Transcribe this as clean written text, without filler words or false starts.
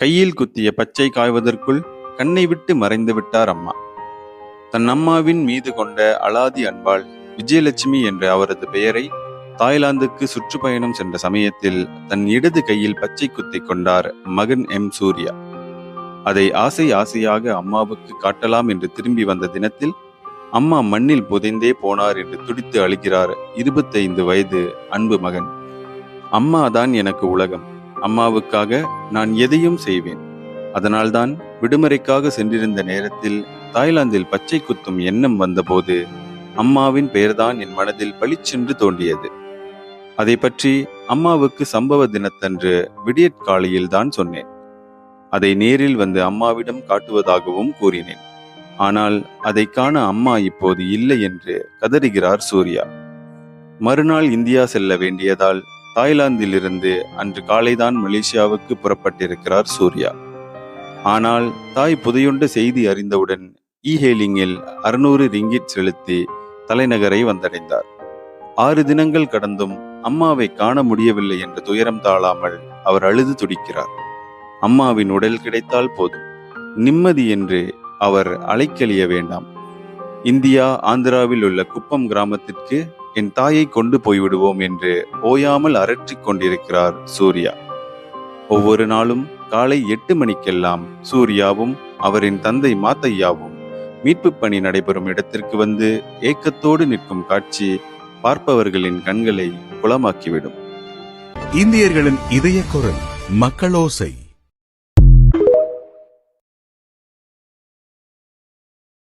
கையில் குத்திய பச்சை காய்வதற்குள் கண்ணை விட்டு மறைந்து விட்டார் அம்மா. தன் அம்மாவின் மீது கொண்ட அலாதி அன்பால் விஜயலட்சுமி என்ற அவரது பெயரை தாய்லாந்துக்கு சுற்றுப்பயணம் சென்ற சமயத்தில் தன் இடது கையில் பச்சை குத்தி கொண்டார் மகன் சூர்யா. அதை ஆசை ஆசையாக அம்மாவுக்கு காட்டலாம் என்று திரும்பி வந்த தினத்தில் அம்மா மண்ணில் புதைந்தே போனார் என்று துடித்து அழுகிறார் 25 வயது அன்பு மகன். அம்மாதான் எனக்கு உலகம். அம்மாவுக்காக நான் எதையும் செய்வேன். அதனால்தான் விடுமுறைக்காக சென்றிருந்த நேரத்தில் தாய்லாந்தில் பச்சை குத்தும் எண்ணம் வந்தபோது அம்மாவின் பெயர்தான் என் மனதில் பளிச்சென்று தோன்றியது. அதை பற்றி அம்மாவுக்கு சம்பவ தினத்தன்று விடியற்காலையில் தான் சொன்னேன். அதை நேரில் வந்து அம்மாவிடம் காட்டுவதாகவும் கூறினேன். ஆனால் அதை காண அம்மா இப்போது இல்லை என்று கதறுகிறார் சூர்யா. மறுநாள் இந்தியா செல்ல வேண்டியதால் தாய்லாந்திலிருந்து அன்று காலைதான் மலேசியாவுக்கு புறப்பட்டிருக்கிறார் சூர்யா. ஆனால் தாய் புதையுண்ட செய்தி அறிந்தவுடன் ஹேலிங்கில் 600 ரிங்கிட் செலுத்தி தலைநகரை வந்தடைந்தார். 6 தினங்கள் கடந்தும் அம்மாவை காண முடியவில்லை என்ற துயரம் தாழாமல் அவர் அழுது துடிக்கிறார். அம்மாவின் உடல் கிடைத்தால் போதும், நிம்மதி என்று அவர் அலைக்கழிய வேண்டாம். இந்தியா ஆந்திராவில் உள்ள குப்பம் கிராமத்திற்கு என் தாயை கொண்டு போய்விடுவோம் என்று ஓயாமல் அரற்றிக் கொண்டிருக்கிறார் சூர்யா. ஒவ்வொரு நாளும் காலை 8 மணிக்கெல்லாம் சூர்யாவும் அவரின் தந்தை மாத்தையாவும் மீட்பு பணி நடைபெறும் இடத்திற்கு வந்து ஏக்கத்தோடு நிற்கும் காட்சி பார்ப்பவர்களின் கண்களை குளமாக்கிவிடும். இந்தியர்களின் இதய குரல் மக்களோசை.